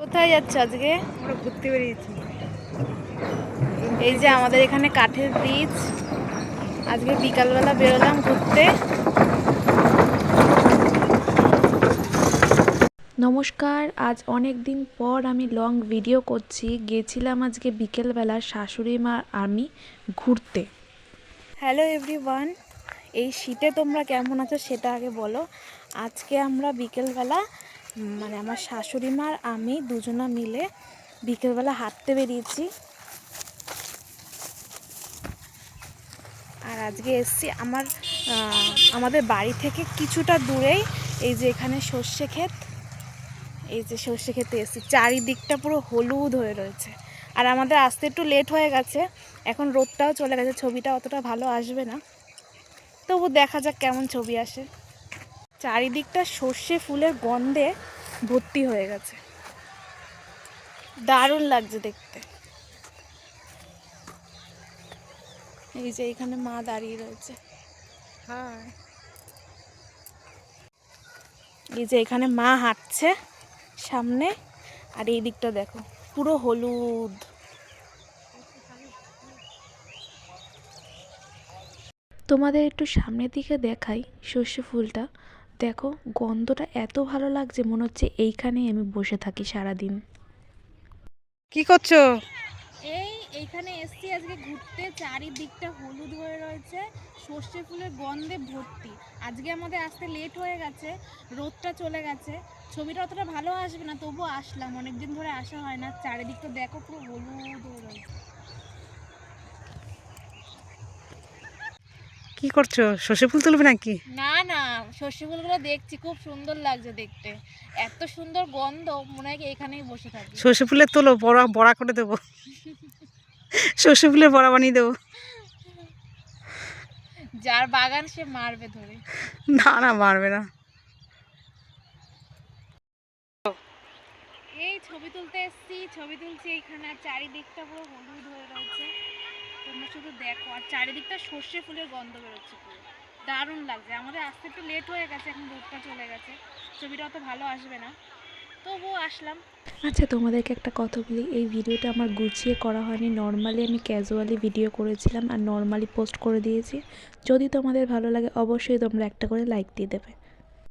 কোথায় যাচ্ছ আজকে? আমরা ঘুরতে বেরিয়েছি। এই যে আমাদের এখানে কাঠের ব্রিজ। আজকে বিকালবেলা বেরোলাম ঘুরতে। নমস্কার, আজ অনেক দিন পর আমি লং ভিডিও করছি। গেছিলাম আজকে বিকেলবেলা শাশুড়ি মা আমি ঘুরতে। হ্যালো এভরিওয়ান, এই শীতে তোমরা কেমন আছো সেটা আগে বলো। আজকে আমরা বিকেলবেলা মানে আমার শাশুড়ি মা আর আমি দুজনা মিলে বিকেলবেলা হাঁটতে বেরিয়েছি। আর আজকে এসছি আমাদের বাড়ি থেকে কিছুটা দূরেই এই যে এখানে সর্ষে ক্ষেত। এই যে সর্ষে ক্ষেতে এসছি, চারিদিকটা পুরো হলুদ হয়ে রয়েছে। আর আমাদের আসতে একটু লেট হয়ে গেছে, এখন রোদটাও চলে গেছে, ছবিটা অতটা ভালো আসবে না, তবু দেখা যাক কেমন ছবি আসে। চারিদিকটা সর্ষে ফুলের গন্ধে ভর্তি হয়ে গেছে, দারুণ লাগছে দেখতে। এই যে এখানে মা দাঁড়িয়ে রয়েছে। হ্যাঁ, এই যে এখানে মা হাঁটছে সামনে, আর এই দিকটা দেখো পুরো হলুদ। তোমাদের একটু সামনের দিকে দেখাই সর্ষে ফুলটা, দেখো গন্ধটা এত ভালো লাগছে, মনে হচ্ছে এইখানেই আমি বসে থাকি সারাদিন। কি করছো? এইখানে এসছি আজকে ঘুরতে, চারিদিকটা হলুদ হয়ে রয়েছে, সর্ষে ফুলের গন্ধে ভর্তি। আজকে আমাদের আসতে লেট হয়ে গেছে, রোদটা চলে গেছে, ছবিটা অতটা ভালো আসবে না, তবুও আসলাম, অনেকদিন ধরে আসা হয় না। চারিদিকটা দেখো পুরো হলুদ হয়ে রয়েছে। কি করছো? সর্ষে ফুল তুলবে নাকি? না না, সর্ষে ফুলগুলো দেখছি, খুব সুন্দর লাগছে দেখতে, এত সুন্দর গন্ধ, মনে হয় কি এখানেই বসে থাকি। সর্ষে ফুলের তোলো, বড়া বড়া করে দেবো। সর্ষে ফুলের বড়া বানিয়ে দেবো। যার বাগান সে মারবে ধরে। না না, মারবে না। এই ছবি তুলতে এসছি, ছবি তুলছি এখানে, আর চারিদিকটা পুরো হলুদ হয়ে রয়েছে, তোমরা শুধু দেখো। আর চারিদিকটা সর্ষে ফুলের গন্ধ বেরোচ্ছে, পুরো দারুণ লাগছে। আমাদের আসতে একটু লেট হয়ে গেছে, এখন রোদটা চলে গেছে, ছবিটা অত ভালো আসবে না, তবুও আসলাম। আচ্ছা, তোমাদেরকে একটা কথা বলি, এই ভিডিওটা আমার গুছিয়ে করা হয়নি, নর্মালি আমি ক্যাজুয়ালি ভিডিও করেছিলাম আর নর্মালি পোস্ট করে দিয়েছি। যদি তোমাদের ভালো লাগে অবশ্যই তোমরা একটা করে লাইক দিয়ে দেবে।